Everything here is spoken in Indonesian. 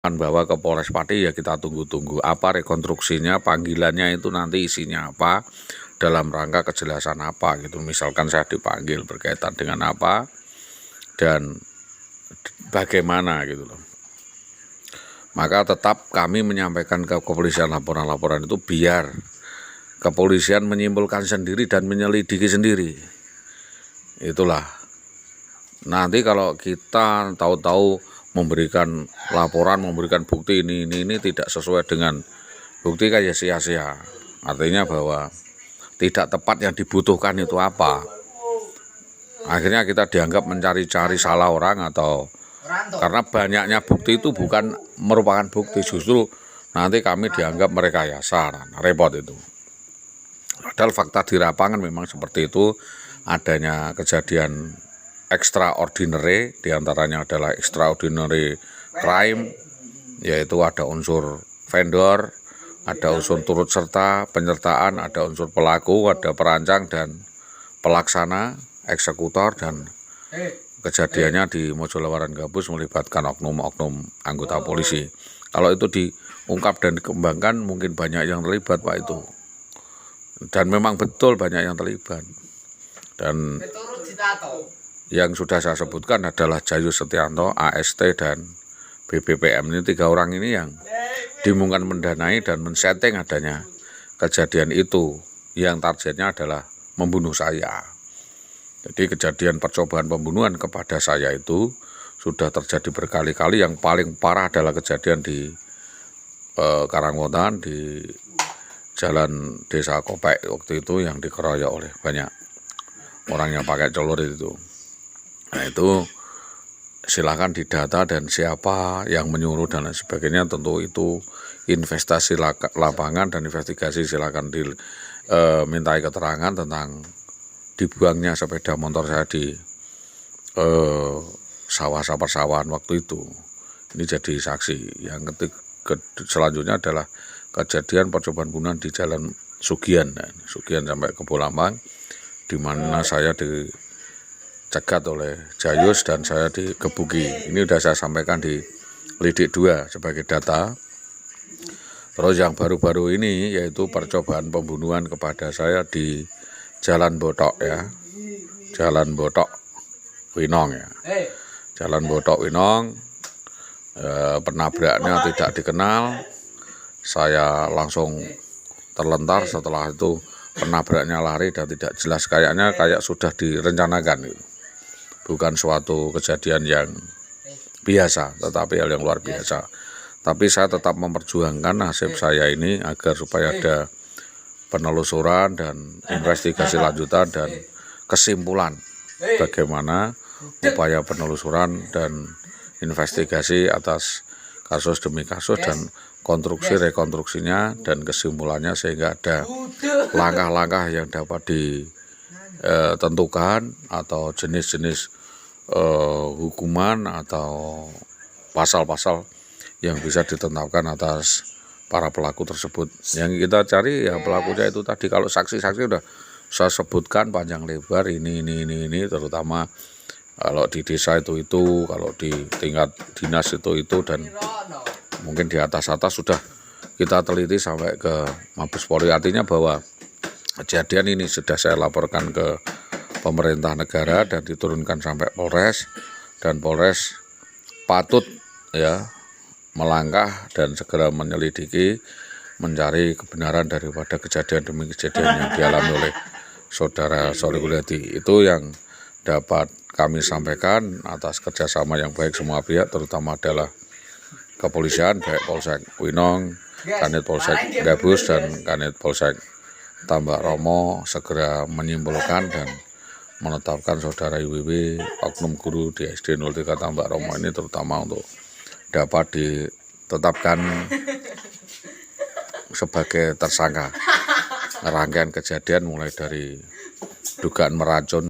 bawa ke Polres Pati, ya kita tunggu-tunggu apa rekonstruksinya, panggilannya itu nanti isinya apa, dalam rangka kejelasan apa gitu. Misalkan saya dipanggil berkaitan dengan apa dan bagaimana gitu loh. Maka tetap kami menyampaikan ke kepolisian laporan-laporan itu biar kepolisian menyimpulkan sendiri dan menyelidiki sendiri. Itulah. Nanti kalau kita tahu-tahu memberikan laporan, memberikan bukti ini tidak sesuai dengan bukti, kayak sia-sia. Artinya bahwa tidak tepat yang dibutuhkan itu apa. Akhirnya kita dianggap mencari-cari salah orang, atau karena banyaknya bukti itu bukan merupakan bukti, justru nanti kami dianggap merekayasa, repot itu. Padahal fakta di lapangan memang seperti itu, adanya kejadian extraordinary, diantaranya adalah extraordinary crime, yaitu ada unsur vendor, ada unsur turut serta, penyertaan, ada unsur pelaku, ada perancang dan pelaksana, eksekutor, dan kejadiannya di Mojolawaran Gabus melibatkan oknum-oknum anggota polisi. Kalau itu diungkap dan dikembangkan, mungkin banyak yang terlibat, Pak, itu. Dan memang betul banyak yang terlibat. Dan yang sudah saya sebutkan adalah Jayus Setianto, AST, dan BBPM. Ini 3 orang ini yang dimungkinkan mendanai dan men-setting adanya kejadian itu, yang targetnya adalah membunuh saya. Jadi kejadian percobaan pembunuhan kepada saya itu sudah terjadi berkali-kali. Yang paling parah adalah kejadian di Karangwotan, di Jalan Desa Kopek waktu itu, yang dikeroyok oleh banyak orang yang pakai celurit itu. Nah, itu silakan didata, dan siapa yang menyuruh dan lain sebagainya, tentu itu investasi lapangan dan investigasi. Silakan dimintai keterangan tentang dibuangnya sepeda motor saya di persawahan waktu itu. Ini jadi saksi. Yang selanjutnya adalah kejadian percobaan pembunuhan di Jalan Sugian sampai ke Bolambang, di mana saya dicegat oleh Jayus dan saya dikebuki. Ini sudah saya sampaikan di Lidik 2 sebagai data. Terus yang baru-baru ini yaitu percobaan pembunuhan kepada saya di Jalan Botok, ya, Jalan Botok Winong, ya, Jalan Botok Winong. Penabraknya tidak dikenal. Saya langsung terlentar. Setelah itu penabraknya lari dan tidak jelas, kayak sudah direncanakan gitu. Bukan suatu kejadian yang biasa, tetapi hal yang luar biasa. Tapi saya tetap memperjuangkan nasib saya ini agar supaya ada penelusuran dan investigasi lanjutan dan kesimpulan bagaimana upaya penelusuran dan investigasi atas kasus demi kasus, dan rekonstruksinya dan kesimpulannya, sehingga ada langkah-langkah yang dapat ditentukan atau jenis-jenis hukuman atau pasal-pasal yang bisa ditetapkan atas para pelaku tersebut. Yang kita cari ya pelakunya itu tadi. Kalau saksi-saksi udah saya sebutkan panjang lebar, ini, terutama kalau di desa itu, kalau di tingkat dinas itu, dan mungkin di atas sudah kita teliti sampai ke Mabes Polri. Artinya bahwa kejadian ini sudah saya laporkan ke pemerintah negara dan diturunkan sampai Polres, dan Polres patut ya melangkah dan segera menyelidiki, mencari kebenaran daripada kejadian demi kejadian yang dialami oleh saudara Sorry Guliati. Itu yang dapat kami sampaikan atas kerjasama yang baik semua pihak, terutama adalah kepolisian, baik Polsek Winong, Kanit Polsek Gabus, dan Kanit Polsek Tambak Romo segera menyimpulkan dan menetapkan saudara IWW, oknum guru di SD 03 Tambak Romo ini, terutama untuk dapat ditetapkan sebagai tersangka. Rangkaian kejadian mulai dari dugaan meracun